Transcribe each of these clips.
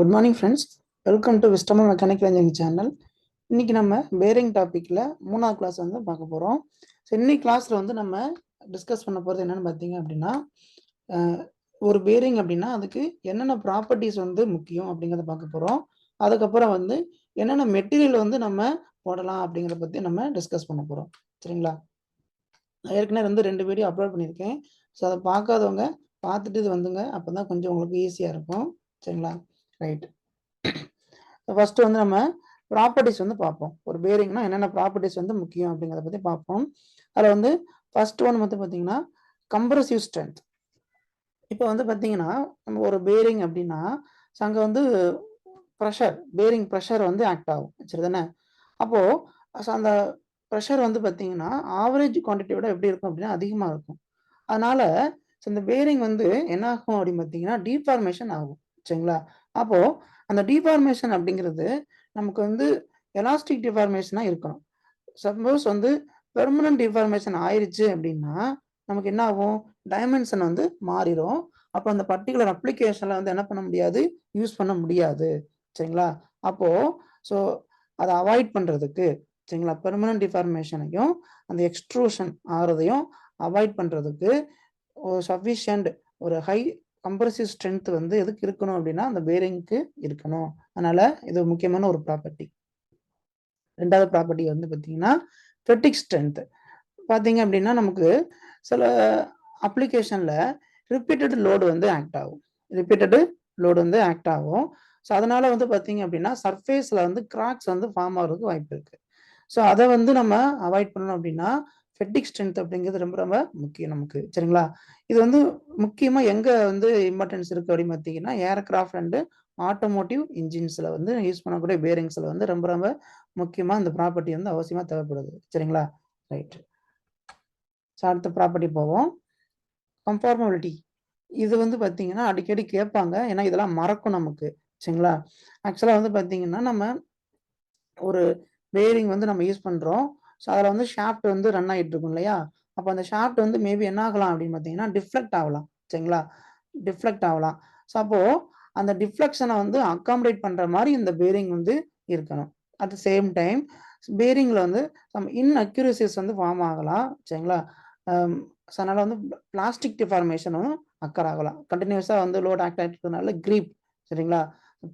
Good morning friends, welcome to விஸ்டமல் mechanical engineering channel. இன்னைக்கு நம்ம பேரிங் டாப்பிக்கில் 3ஆவது கிளாஸ் வந்து பார்க்க போகிறோம். ஸோ இன்னைக்கு கிளாஸில் வந்து நம்ம டிஸ்கஸ் பண்ண போகிறது என்னென்னு பார்த்தீங்க அப்படின்னா, ஒரு பேரிங் அப்படின்னா அதுக்கு என்னென்ன ப்ராப்பர்ட்டிஸ் வந்து முக்கியம் அப்படிங்கிறத பார்க்க போகிறோம். அதுக்கப்புறம் வந்து என்னென்ன மெட்டீரியல் வந்து நம்ம போடலாம் அப்படிங்கிறத பற்றி நம்ம டிஸ்கஸ் பண்ண போகிறோம். சரிங்களா? நான் ஏற்கனவே வந்து 2 வீடியோ அப்லோட் பண்ணியிருக்கேன். ஸோ அதை பார்க்காதவங்க பார்த்துட்டு இது வந்துங்க, அப்போ தான் கொஞ்சம் உங்களுக்கு ஈஸியாக இருக்கும். சரிங்களா? ரைட். ஃபர்ஸ்ட் வந்து நம்ம ப்ராப்பர்ட்டிஸ் வந்து பார்ப்போம். ஒரு பேரிங்னா என்னென்ன ப்ராப்பர்ட்டிஸ் வந்து முக்கியம் அப்படிங்கிறத பற்றி பார்ப்போம். அதில் வந்து ஃபர்ஸ்ட் ஒன் வந்து பார்த்தீங்கன்னா கம்ப்ரசிவ் ஸ்ட்ரென்த். இப்போ வந்து பார்த்தீங்கன்னா நம்ம ஒரு பேரிங் அப்படின்னா அங்கே வந்து ப்ரெஷர், பேரிங் ப்ரெஷர் வந்து ஆக்ட் ஆகும். சரி தானே? அப்போது அந்த ப்ரெஷர் வந்து பார்த்தீங்கன்னா ஆவரேஜ் குவான்டிட்டியோட எப்படி இருக்கும் அப்படின்னா அதிகமாக இருக்கும். அதனால இந்த பேரிங் வந்து என்ன ஆகும் அப்படின்னு பார்த்தீங்கன்னா டீஃபார்மேஷன் ஆகும். சரிங்களா? அப்போது அந்த டீஃபார்மேஷன் அப்படிங்கிறது நமக்கு வந்து எலாஸ்டிக் டிஃபார்மேஷனாக இருக்கணும். சப்போஸ் வந்து பெர்மனன்ட் டிஃபார்மேஷன் ஆயிடுச்சு அப்படின்னா நமக்கு என்ன ஆகும், டைமென்ஷன் வந்து மாறிடும். அப்போ அந்த பர்டிகுலர் அப்ளிகேஷனில் வந்து என்ன பண்ண முடியாது, யூஸ் பண்ண முடியாது. சரிங்களா? அப்போது ஸோ அதை அவாய்ட் பண்ணுறதுக்கு, சரிங்களா, பெர்மனன்ட் டிஃபார்மேஷனையும் அந்த எக்ஸ்ட்ரூஷன் ஆகிறதையும் அவாய்ட் பண்ணுறதுக்கு ஒரு சஃபிஷியன்ட் ஒரு ஹை கம்ப்ரசிவ் ஸ்ட்ரென்த் வந்து எதுக்கு இருக்கணும் அப்படின்னா அந்த பேரிங்க்கு இருக்கணும். அதனால இது முக்கியமான ஒரு ப்ராப்பர்ட்டி. ரெண்டாவது ப்ராப்பர்ட்டி வந்து பார்த்தீங்கன்னா ஃபெட்டிக் ஸ்ட்ரென்த். பார்த்தீங்க அப்படின்னா நமக்கு சில அப்ளிகேஷனில் ரிப்பீட்டட் லோடு வந்து ஆக்ட் ஆகும். ஸோ அதனால வந்து பார்த்தீங்க அப்படின்னா சர்ஃபேஸில் வந்து கிராக்ஸ் வந்து ஃபார்ம் ஆகிறதுக்கு வாய்ப்பு இருக்கு. ஸோ அதை வந்து நம்ம அவாய்ட் பண்ணணும் அப்படின்னா ஃபெட்டிக் ஸ்ட்ரென்த் அப்படிங்கிறது ரொம்ப ரொம்ப முக்கியம் நமக்கு. சரிங்களா? இது வந்து முக்கியமாக எங்கே வந்து இம்பார்ட்டன்ஸ் இருக்குது அப்படின்னு பார்த்தீங்கன்னா ஏர்கிராஃப்ட் அண்டு ஆட்டோமோட்டிவ் இன்ஜின்ஸில் வந்து யூஸ் பண்ணக்கூடிய பேரிங்ஸில் வந்து ரொம்ப ரொம்ப முக்கியமாக இந்த ப்ராப்பர்ட்டி வந்து அவசியமாக தேவைப்படுது. சரிங்களா? ரைட். ஸோ அடுத்த ப்ராப்பர்ட்டி போவோம். கன்ஃபார்மபிலிட்டி. இது வந்து பார்த்தீங்கன்னா அடிக்கடி கேட்பாங்க, ஏன்னா இதெல்லாம் மறக்கும் நமக்கு. சரிங்களா? ஆக்சுவலாக வந்து பார்த்தீங்கன்னா நம்ம ஒரு பேரிங் வந்து நம்ம யூஸ் பண்ணுறோம். ஸோ அதில் வந்து ஷாஃப்ட் வந்து ரன் ஆகிட்டு இருக்கும் இல்லையா? அப்போ அந்த ஷாஃப்ட் வந்து மேபி என்ன ஆகலாம் அப்படின்னு பார்த்தீங்கன்னா டிஃப்ளெக்ட் ஆகலாம். சரிங்களா? டிஃப்ளெக்ட் ஆகலாம். ஸோ அப்போது அந்த டிஃப்ளெக்ஷனை வந்து அக்காமடேட் பண்ணுற மாதிரி இந்த பேரிங் வந்து இருக்கணும். அட் த சேம் டைம் பேரிங்கில் வந்து நம்ம இன்அக்யூரசிஸ் வந்து ஃபார்ம் ஆகலாம். சரிங்களா? ஸோ அதனால் வந்து பிளாஸ்டிக் டிஃபார்மேஷனும் அக்கர் ஆகலாம். கண்டினியூஸாக வந்து லோட் ஆக்ட் ஆகிட்டு இருக்கிறதுனால கிரீப், சரிங்களா,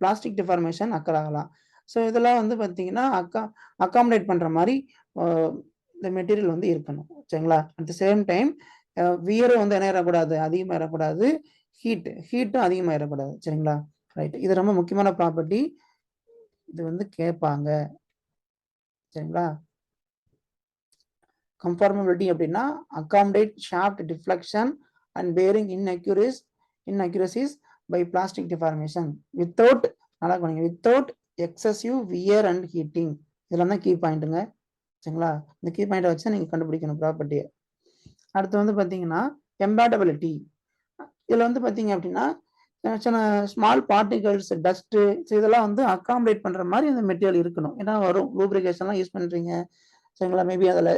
பிளாஸ்டிக் டிஃபார்மேஷன் அக்கர் ஆகலாம். ஸோ இதெல்லாம் வந்து பார்த்தீங்கன்னா அக்காமடேட் பண்ணுற மாதிரி இந்த மெட்டீரியல் வந்து இருக்கணும். சரிங்களா? அட் த சேம் டைம் வியரும் வந்து என்ன ஏறக்கூடாது, அதிகமாக ஏறக்கூடாது. ஹீட்டும் அதிகமாக ஏறக்கூடாது. சரிங்களா? ரைட். இது ரொம்ப முக்கியமான ப்ராப்பர்ட்டி. இது வந்து கேட்பாங்க. சரிங்களா? கன்ஃபார்மபிலிட்டி அப்படின்னா accommodate shaft deflection and bearing inaccuracies by plastic deformation without, நல்லா பண்ணுங்க, without excessive wear and heating. இதெல்லாம் தான் கீ பாயிண்ட்டுங்க. சரிங்களா? இந்த கீ பாயிண்ட்டை வச்சு நீங்கள் கண்டுபிடிக்கணும் ப்ராப்பர்ட்டியை. அடுத்து வந்து பார்த்தீங்கன்னா எம்பேட்டபிலிட்டி. இதில் வந்து பார்த்தீங்க அப்படின்னா சின்ன ஸ்மால் பார்ட்டிகல்ஸ், டஸ்ட்டு, இதெல்லாம் வந்து அக்காமடேட் பண்ணுற மாதிரி அந்த மெட்டீரியல் இருக்கணும். ஏன்னா வரும், லூப்ரிகேஷன்லாம் யூஸ் பண்ணுறீங்க. சரிங்களா? மேபி அதில்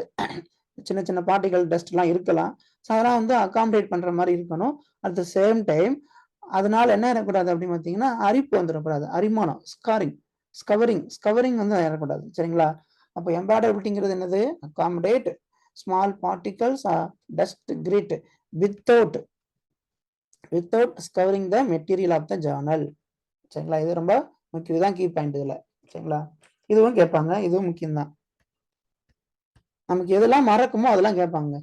சின்ன சின்ன பார்ட்டிகல் டஸ்ட்லாம் இருக்கலாம். ஸோ அதெல்லாம் வந்து அக்காமடேட் பண்ணுற மாதிரி இருக்கணும். அட் த சேம் டைம் அதனால என்ன ஏறக்கூடாது அப்படின்னு பார்த்தீங்கன்னா அரிப்பு வந்துடக்கூடாது. அரிமானம், ஸ்கவரிங் வந்து ஏறக்கூடாது. சரிங்களா? அப்போ எம்பேட்டபிலிட்டிங்கிறது என்னது? Accommodate small particles dust grit without scouring the material of the journal. சரிங்களா? இது ரொம்ப முக்கியம். இதுதான் கீ பாயிண்ட் இதில். சரிங்களா? இதுவும் கேட்பாங்க, இதுவும் முக்கியம்தான். நமக்கு எதெல்லாம் மறக்குமோ அதெல்லாம் கேட்பாங்க.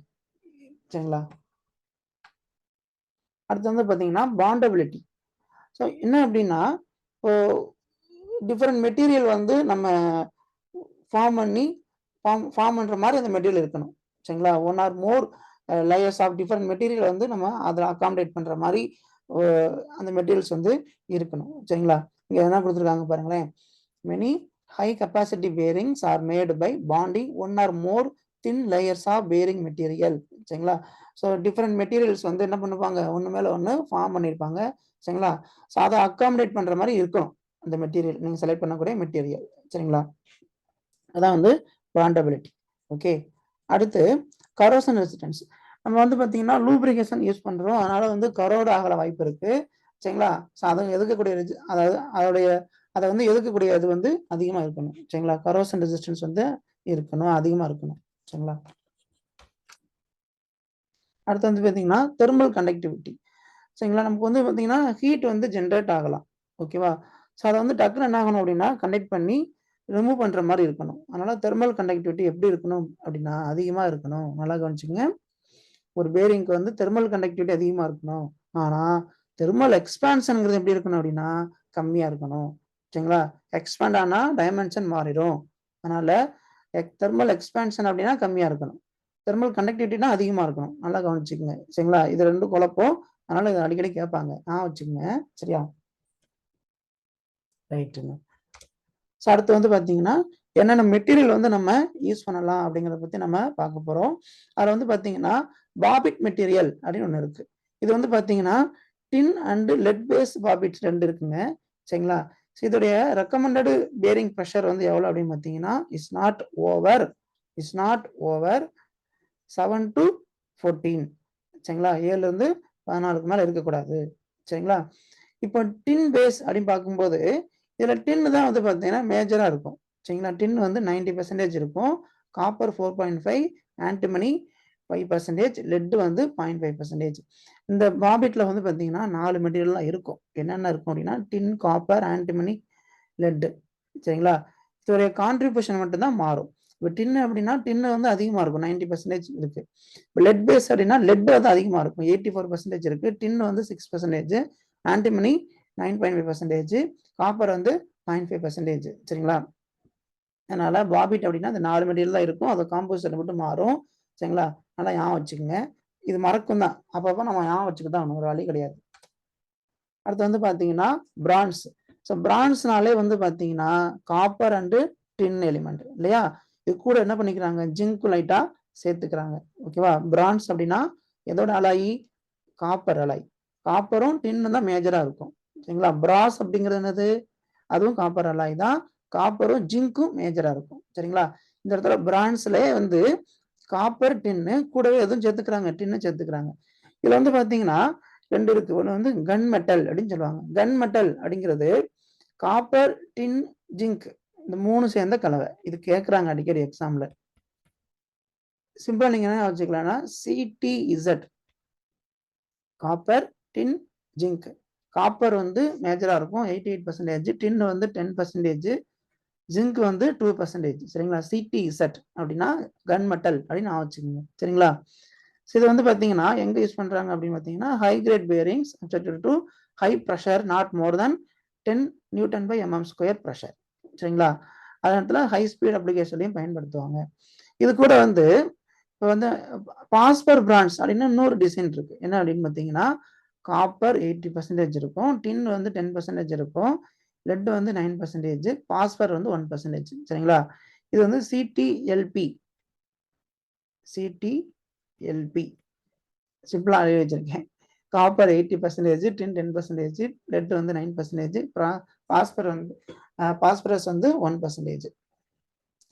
சரிங்களா? அடுத்து வந்து பார்த்தீங்கன்னா பாண்டபிலிட்டி. ஸோ என்ன அப்படின்னா இப்போ டிஃப்ரெண்ட் மெட்டீரியல் வந்து நம்ம ஃபார்ம் பண்ணுற மாதிரி அந்த மெட்டீரியல் இருக்கணும். சரிங்களா? 1 or more layers of different material வந்து நம்ம அதில் அக்காமடேட் பண்ணுற மாதிரி அந்த மெட்டீரியல்ஸ் வந்து இருக்கணும். சரிங்களா? இங்கே என்ன கொடுத்துருக்காங்க பாருங்களேன். Many high capacity bearings are made by bonding 1 or more thin layers of bearing material. சரிங்களா? ஸோ டிஃப்ரெண்ட் மெட்டீரியல்ஸ் வந்து என்ன பண்ணுவாங்க, ஒன்று மேலே ஒன்று ஃபார்ம் பண்ணியிருப்பாங்க. சரிங்களா? ஸோ அதை அக்காமடேட் பண்ணுற மாதிரி இருக்கணும் அந்த மெட்டீரியல், நீங்கள் செலக்ட் பண்ணக்கூடிய மெட்டீரியல். சரிங்களா? அதான் வந்து பாண்டபிலிட்டி. ஓகே. அடுத்து கரோஷன் ரெசிஸ்டன்ஸ். நம்ம வந்து பார்த்தீங்கன்னா லூப்ரிகேஷன் யூஸ் பண்ணுறோம், அதனால வந்து கரோடு ஆகல வாய்ப்பு இருக்குது. சரிங்களா? ஸோ அதை எதிர்க்கக்கூடிய அதாவது அதை வந்து எதிர்க்கக்கூடிய இது வந்து அதிகமாக இருக்கணும். சரிங்களா? கரோஷன் ரெசிஸ்டன்ஸ் வந்து இருக்கணும், அதிகமாக இருக்கணும். சரிங்களா? அடுத்து வந்து பார்த்தீங்கன்னா தெர்மல் கண்டக்டிவிட்டி. சரிங்களா? நமக்கு வந்து பார்த்தீங்கன்னா ஹீட் வந்து ஜென்ரேட் ஆகலாம். ஓகேவா? ஸோ அதை வந்து டக்குன்னு என்ன ஆகணும் அப்படின்னா கண்டக்ட் பண்ணி ரிமூவ் பண்ணுற மாதிரி இருக்கணும். அதனால தெர்மல் கண்டக்டிவிட்டி எப்படி இருக்கணும் அப்படின்னா அதிகமாக இருக்கணும். நல்லா கவனிச்சுங்க. ஒரு பேரிங்க்கு வந்து தெர்மல் கண்டக்டிவிட்டி அதிகமாக இருக்கணும். ஆனால் தெர்மல் எக்ஸ்பான்ஷன்ங்கிறது எப்படி இருக்கணும் அப்படின்னா கம்மியாக இருக்கணும். சரிங்களா? எக்ஸ்பேண்ட் ஆனால் டைமென்ஷன் மாறிடும். அதனால தெர்மல் எக்ஸ்பான்ஷன் அப்படின்னா கம்மியாக இருக்கணும். தெர்மல் கண்டக்டிவிட்டினா அதிகமாக இருக்கணும். நல்லா கவனிச்சுக்கோங்க. சரிங்களா? இது ரெண்டும் குழப்பம். அதனால இதை அடிக்கடி கேட்பாங்க. வச்சுக்கோங்க. சரியா? ரைட்டுங்க. ஸோ அடுத்து வந்து பார்த்தீங்கன்னா என்னென்ன மெட்டீரியல் வந்து நம்ம யூஸ் பண்ணலாம் அப்படிங்கிறத பற்றி நம்ம பார்க்க போகிறோம். அதில் வந்து பார்த்தீங்கன்னா பாபிட் மெட்டீரியல் அப்படின்னு ஒன்று இருக்குது. இது வந்து பார்த்தீங்கன்னா டின் அண்டு லெட் பேஸ் பாபிட்ஸ் 2 இருக்குங்க. சரிங்களா? ஸோ இதோடைய ரெக்கமெண்டடு பேரிங் ப்ரெஷர் வந்து எவ்வளோ அப்படின்னு பார்த்தீங்கன்னா இஸ் நாட் ஓவர் 7 to 14. சரிங்களா? 7லேருந்து 14க்கு மேலே இருக்கக்கூடாது. சரிங்களா? இப்போ டின் பேஸ் அப்படின்னு பார்க்கும்போது இதில் டின்னு தான் வந்து பார்த்தீங்கன்னா மேஜராக இருக்கும். சரிங்களா? டின் வந்து 90% இருக்கும். காப்பர் 4.5, ஆன்டிமனி 5%, லெட் வந்து 0.5%. இந்த பாபிட்டில் வந்து பார்த்தீங்கன்னா 4 மெட்டீரியல்லாம் இருக்கும். என்னென்ன இருக்கும் அப்படின்னா டின், காப்பர், ஆன்டிமனி, லெட். சரிங்களா? இதோடைய கான்ட்ரிபியூஷன் மட்டும்தான் மாறும். இப்போ டின்னு அப்படின்னா டின்னு வந்து அதிகமாக இருக்கும், 90% இருக்கு. இப்போ லெட் பேஸ் அப்படின்னா லெட் வந்து அதிகமாக இருக்கும், 84% இருக்கு. டின் வந்து 6%, ஆன்டிமனி 9.5%, காப்பர் வந்து 0.5%. சரிங்களா? அதனால பாபிட் அப்படின்னா அந்த 4 மெட்டீரியல் தான் இருக்கும். அது காம்போசிஷன் மட்டும் மாறும். சரிங்களா? நல்லா ஞாபகம் வச்சுக்கோங்க. இது மறக்கும் தான், அப்பப்போ நம்ம ஞாபகம் வச்சுக்கிட்டோம், ஒரு வழி கிடையாது. அடுத்து வந்து பார்த்தீங்கன்னா பிரான்ஸ். ஸோ பிரான்ஸ்னாலே வந்து பார்த்தீங்கன்னா காப்பர் அண்டு டின் எலிமெண்ட் இல்லையா? இது கூட என்ன பண்ணிக்கிறாங்க, ஜிங்க் லைட்டா சேர்த்துக்கிறாங்க. ஓகேவா? பிரான்ஸ் அப்படின்னா எதோட அலாய்? Copper alloy. காப்பரும் டின்னும் தான் மேஜரா இருக்கும். சரிங்களா? பிராஸ் அப்படிங்கிறது என்னது? அதுவும் காப்பர் அலாய் தான். காப்பரும் ஜிங்க்கும் மேஜரா இருக்கும். சரிங்களா? இந்த இடத்துல பிரான்ஸ்ல வந்து காப்பர், டின்னு கூடவே எதுவும் சேர்த்துக்கிறாங்க, டின்னு சேர்த்துக்கிறாங்க. இதுல வந்து பாத்தீங்கன்னா 2 இருக்கு. ஒன்று வந்து கன் மெட்டல் அப்படின்னு சொல்லுவாங்க. கன் மெட்டல் அப்படிங்கிறது காப்பர், டின், ஜிங்க் இந்த 3 சேர்ந்த கலவை. இது கேட்குறாங்க அடிக்கடி எக்ஸாம்ல. சிம்பிளா நீங்க என்ன வச்சுக்கலாம்னா CTZ, காப்பர், டின், ஜிங்க். காப்பர் வந்து மேஜரா இருக்கும் 88%, டின் வந்து 10%, ஜிங்க் வந்து 2%. சரிங்களா? CTZ அப்படின்னா கன் மெட்டல் அப்படின்னு நான் வச்சுக்கோங்க. சரிங்களா? இது வந்து பார்த்தீங்கன்னா எங்க யூஸ் பண்றாங்க அப்படின்னு பார்த்தீங்கன்னா high grade bearings subjected to high pressure not more then 10 Nm² pressure. சரிங்களா? அதே நேரத்தில் ஹை ஸ்பீட் அப்ளிகேஷன்லையும் பயன்படுத்துவாங்க. இது கூட வந்து இப்போ வந்து பாஸ்பர் பிரான்ஸ் அப்படின்னு இன்னொரு டிசைன் இருக்கு. என்ன அப்படின்னு பார்த்தீங்கன்னா காப்பர் 80% இருக்கும், டின் வந்து 10% இருக்கும், லெட் வந்து 9%, பாஸ்பர் வந்து 1%. சரிங்களா? இது வந்து சிடிஎல்பி சிம்பிளா எழுதி வச்சிருக்கேன். காப்பர் 80%, டின் 10%, லெட் வந்து 9%, பாஸ்பரஸ் வந்து 1%.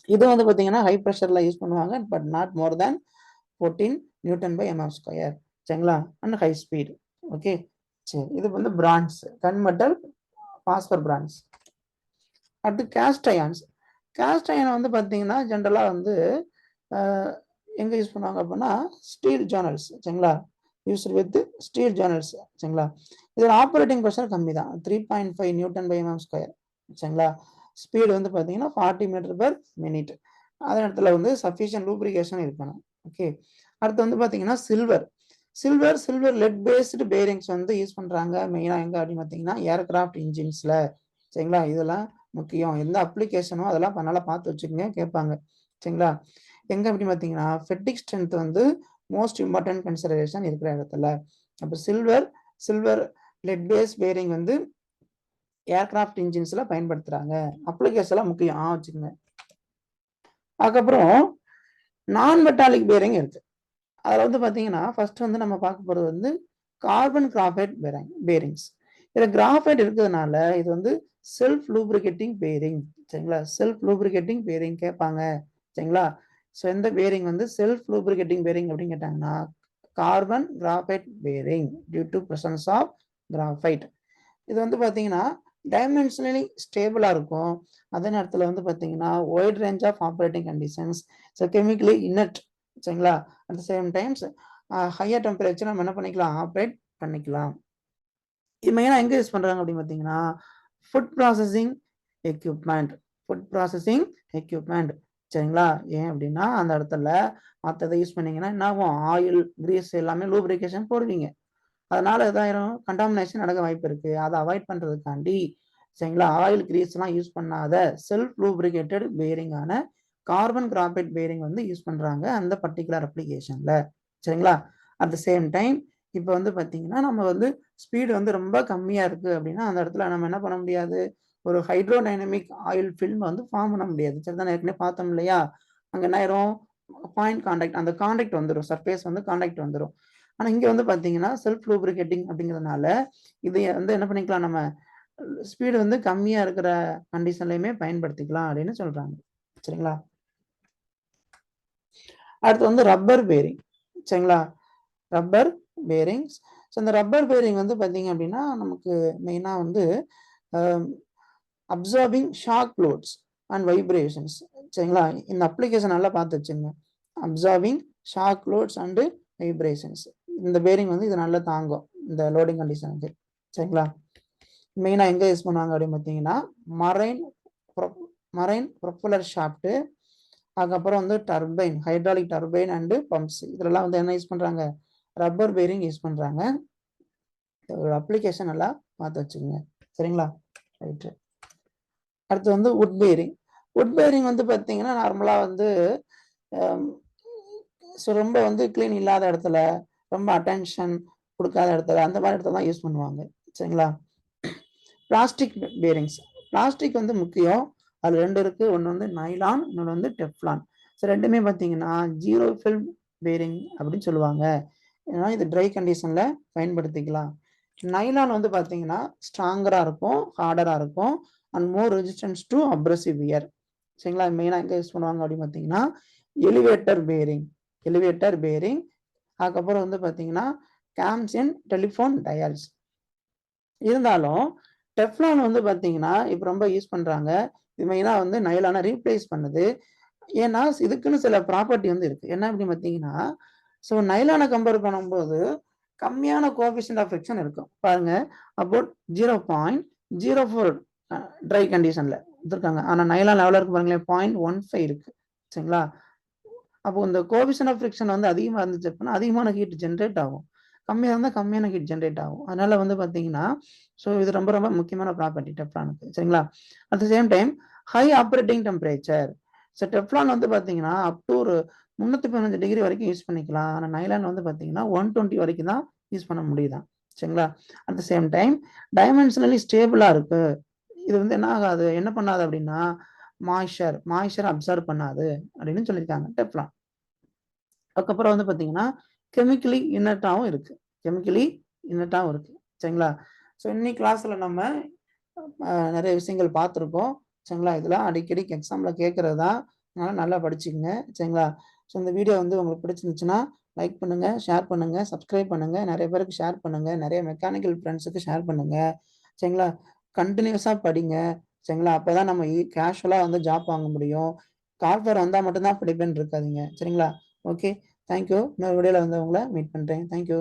இது வந்து பார்த்தீங்கன்னா ஹை ப்ரெஷர்ல யூஸ் பண்ணுவாங்க, but not more than 14 Nm². சரிங்களா? And high speed. ஓகே, சரி. இது வந்து bronze, gun metal, phosphor bronze. அடுத்து கேஸ்ட் அயான்ஸ். கேஸ்ட் அயன் வந்து பார்த்தீங்கன்னா ஜென்ரலாக வந்து எங்கே யூஸ் பண்ணுவாங்க அப்படின்னா ஸ்டீல் ஜேர்னல்ஸ். சரிங்களா? Used with steel journals. சரிங்களா? இதில் ஆப்ரேட்டிங் ப்ரெஷர் கம்மி தான், 3.5 Nm². சரிங்களா? ஸ்பீடு வந்து பார்த்தீங்கன்னா 40 m/min. அதே இடத்துல வந்து சஃபிஷியன்ட் லூப்ரிகேஷன் இருக்கணும். ஓகே, அடுத்து வந்து பார்த்தீங்கன்னா சில்வர் லெட் பேஸ்டு பேரிங்ஸ் வந்து யூஸ் பண்ணுறாங்க மெயினாக எங்கே அப்படின்னு பார்த்தீங்கன்னா ஏர்கிராஃப்ட் இன்ஜின்ஸில். சரிங்களா? இதெல்லாம் முக்கியம். எந்த அப்ளிகேஷனோ அதெல்லாம் நல்லா பார்த்து வச்சுக்கோங்க, கேட்பாங்க. சரிங்களா? எங்கே அப்படின்னு பார்த்தீங்கன்னா ஃபெட்டிக் ஸ்ட்ரென்த் வந்து மோஸ்ட் இம்பார்ட்டன்ட் கன்சிடரேஷன் இருக்கிற இடத்துல. அப்போ சில்வர் லெட் பேஸ் பேரிங் வந்து ஏர்கிராஃப்ட் இன்ஜின்ஸ்ல பயன்படுத்துறாங்க. அப்ளிகேஷன்லாம் முக்கியம் வச்சுக்கோங்க. அதுக்கப்புறம் நான் மெட்டாலிக் பேரிங் இருக்கு. அதில் வந்து பார்த்தீங்கன்னா ஃபர்ஸ்ட் வந்து நம்ம பார்க்க போகிறது வந்து கார்பன் கிராஃபைட் பேரிங்ஸ். இதில் கிராஃபைட் இருக்கிறதுனால இது வந்து செல்ஃப் லூப்ரிகேட்டிங் பேரிங். சரிங்களா? செல்ஃப் லூப்ரிகேட்டிங் பேரிங் கேட்பாங்க. சரிங்களா? ஸோ எந்த பேரிங் வந்து செல்ஃப் லூப்ரிகேட்டிங் பேரிங் அப்படின்னு கேட்டாங்கன்னா carbon graphite bearing due to presence of graphite. இது வந்து பார்த்தீங்கன்னா டைமென்ஷனலி ஸ்டேபிளாக இருக்கும். அதே நேரத்தில் வந்து பார்த்தீங்கன்னா wide range of operating conditions. So chemically inert சரிங்களா. At the same times higher temperature நம்ம என்ன பண்ணிக்கலாம், ஆப்ரேட் பண்ணிக்கலாம். இது மெயினாக எங்கே யூஸ் பண்ணுறாங்க அப்படின்னு பார்த்தீங்கன்னா food processing equipment. Food processing equipment சரிங்களா. ஏன் அப்படின்னா அந்த இடத்துல மற்றதை யூஸ் பண்ணீங்கன்னா என்ன ஆகும், ஆயில் கிரீஸ் எல்லாமே லூப்ரிகேஷன் போடுவீங்க. அதனால எதாயிரும் கண்டாமினேஷன் நடக்க வாய்ப்பு இருக்கு. அதை அவாய்ட் பண்றதுக்காண்டி சரிங்களா ஆயில் கிரீஸ்லாம் யூஸ் பண்ணாத செல்ஃப் லூப்ரிகேட்டட் பேரிங்கான கார்பன் கிராஃபைட் பேரிங் வந்து யூஸ் பண்றாங்க அந்த பர்டிகுலர் அப்ளிகேஷன்ல சரிங்களா. அட் த சேம் டைம் இப்போ வந்து பார்த்தீங்கன்னா நம்ம வந்து ஸ்பீடு வந்து ரொம்ப கம்மியாக இருக்குது அப்படின்னா அந்த இடத்துல நம்ம என்ன பண்ண முடியாது, ஒரு ஹைட்ரோடைனமிக் ஆயில் ஃபில்ம் வந்து ஃபார்ம் பண்ண முடியாது. சரிதான், ஏற்கனவே பார்த்தோம் இல்லையா. அங்கே என்ன ஆயிரும், பாயிண்ட் கான்டாக்ட் அந்த கான்டாக்ட் வந்துடும், சர்ஃபேஸ் வந்து கான்டாக்ட் வந்துடும். ஆனால் இங்கே வந்து பார்த்தீங்கன்னா செல்ஃப் லூப்ரிகேட்டிங் அப்படிங்கிறதுனால இதை வந்து என்ன பண்ணிக்கலாம், நம்ம ஸ்பீடு வந்து கம்மியாக இருக்கிற கண்டிஷன்லையுமே பயன்படுத்திக்கலாம் அப்படின்னு சொல்கிறாங்க சரிங்களா. அடுத்து வந்து ரப்பர் பேரிங் சரிங்களா. Rubber bearings. ஸோ இந்த ரப்பர் பேரிங் வந்து பார்த்தீங்க அப்படின்னா நமக்கு மெயினாக வந்து absorbing shock loads and vibrations சரிங்களா. இந்த அப்ளிகேஷன் நல்லா பார்த்து வச்சுங்க. Absorbing shock loads and vibrations. இந்த பேரிங் வந்து இது நல்லா தாங்கும் இந்த லோடிங் கண்டிஷனுக்கு சரிங்களா. மெயினாக எங்கே யூஸ் பண்ணுவாங்க அப்படின்னு பார்த்தீங்கன்னா மரைன் ப்ரொப்பலர் ஷாஃப்ட்டு, அதுக்கப்புறம் வந்து turbine, hydraulic turbine and pumps, இதெல்லாம் வந்து என்ன யூஸ் பண்ணுறாங்க, ரப்பர் பேரிங் யூஸ் பண்ணுறாங்க. ஒரு அப்ளிகேஷன் நல்லா பார்த்து வச்சுக்கோங்க சரிங்களா. ரைட்டு. அடுத்து வந்து உட் பேரிங். உட் பேரிங் வந்து பார்த்தீங்கன்னா நார்மலாக வந்து ஸோ ரொம்ப வந்து க்ளீன் இல்லாத இடத்துல, ரொம்ப அட்டென்ஷன் கொடுக்காத இடத்துல, அந்த மாதிரி இடத்துல தான் யூஸ் பண்ணுவாங்க சரிங்களா. Plastic bearings. பிளாஸ்டிக் வந்து முக்கியம். அது ரெண்டு இருக்கு. ஒன்று வந்து நைலான், இன்னொன்று வந்து டெஃப்லான். ஸோ ரெண்டுமே பார்த்தீங்கன்னா ஜீரோ ஃபில்ம் பேரிங் அப்படின்னு சொல்லுவாங்க. ஏன்னா இது ட்ரை கண்டிஷனில் பயன்படுத்திக்கலாம். நைலான் வந்து பார்த்தீங்கன்னா ஸ்ட்ராங்கராக இருக்கும், ஹார்டராக இருக்கும் and more resistance to abrasive wear சரிங்களா. மெயினாக எங்கே யூஸ் பண்ணுவாங்க அப்படின்னு பார்த்தீங்கன்னா எலிவேட்டர் பேரிங், எலிவேட்டர் பேரிங். அதுக்கப்புறம் வந்து பார்த்தீங்கன்னா கேம்ஸ் அண்ட் டெலிஃபோன் டயல்ஸ். இருந்தாலும் டெஃப்லான் வந்து பார்த்தீங்கன்னா இப்போ ரொம்ப யூஸ் பண்ணுறாங்க. இது மெயினாக வந்து நைலானை ரீப்ளேஸ் பண்ணுது. ஏன்னா இதுக்குன்னு சில ப்ராப்பர்ட்டி வந்து இருக்கு. என்ன அப்படின்னு பார்த்தீங்கன்னா, ஸோ நைலானை கம்பேர் பண்ணும்போது கம்மியான கோஎஃபிஷியன்ட் ஆஃப் ஃப்ரிக்ஷன் இருக்கும் பாருங்க. அபவுட் 0.04 ட்ரை கண்டிஷன்ல கொடுத்துருக்காங்க. ஆனால் நைலான் லெவலில் இருக்கு பாருங்களேன் 0.15 இருக்கு சரிங்களா. அப்போ இந்த கோஎஃபிஷியன்ட் ஆஃப் ஃப்ரிக்ஷன் வந்து அதிகமாக இருந்துச்சு அப்படின்னா அதிகமான ஹீட் ஜென்ரேட் ஆகும், கம்மியாக இருந்தால் கம்மியான ஹீட் ஜென்ரேட் ஆகும். அதனால வந்து பார்த்தீங்கன்னா ஸோ இது ரொம்ப ரொம்ப முக்கியமான ப்ராப்பர்ட்டி டெஃப்லானுக்கு சரிங்களா. At the same time high operating temperature. So Teflon வந்து பார்த்தீங்கன்னா அப் டு ஒரு 315 டிகிரி வரைக்கும் யூஸ் பண்ணிக்கலாம். ஆனால் நைலான் வந்து பார்த்தீங்கன்னா 120 வரைக்கும் தான் யூஸ் பண்ண முடியுதான் சரிங்களா. At the same time dimensionally ஸ்டேபிளாக இருக்கு. இது வந்து என்ன ஆகாது, என்ன பண்ணாது அப்படின்னா மாய்ச்சர் அப்சர்வ் பண்ணாது அப்படின்னு சொல்லியிருக்காங்க டெஃப்லான். அதுக்கப்புறம் வந்து பார்த்தீங்கன்னா கெமிக்கலி இன்னட்டாகவும் இருக்கு, கெமிக்கலி இன்னட்டாகவும் இருக்கு சரிங்களா. ஸோ இன்னைக்கு கிளாஸ்ல நம்ம நிறைய விஷயங்கள் பார்த்துருக்கோம் சரிங்களா. இதெல்லாம் அடிக்கடி எக்ஸாமில் கேட்கறது தான், அதனால் நல்லா படிச்சுக்கங்க சரிங்களா. ஸோ இந்த வீடியோ வந்து உங்களுக்கு பிடிச்சிருந்துச்சுன்னா லைக் பண்ணுங்கள், ஷேர் பண்ணுங்கள், சப்ஸ்கிரைப் பண்ணுங்கள், நிறைய பேருக்கு ஷேர் பண்ணுங்கள், நிறைய மெக்கானிக்கல் ஃப்ரெண்ட்ஸுக்கு ஷேர் பண்ணுங்கள் சரிங்களா. கண்டினியூஸாக படிங்க சரிங்களா. அப்போ தான் நம்ம கேஷுவலாக வந்து ஜாப் வாங்க முடியும். கால்ஃபர் வந்தால் மட்டும்தான் படிப்பேன்னு இருக்காதீங்க சரிங்களா. Okay, thank you. இன்னொரு வீடியோவில் வந்து உங்களை மீட் பண்ணுறேன். தேங்க்யூ.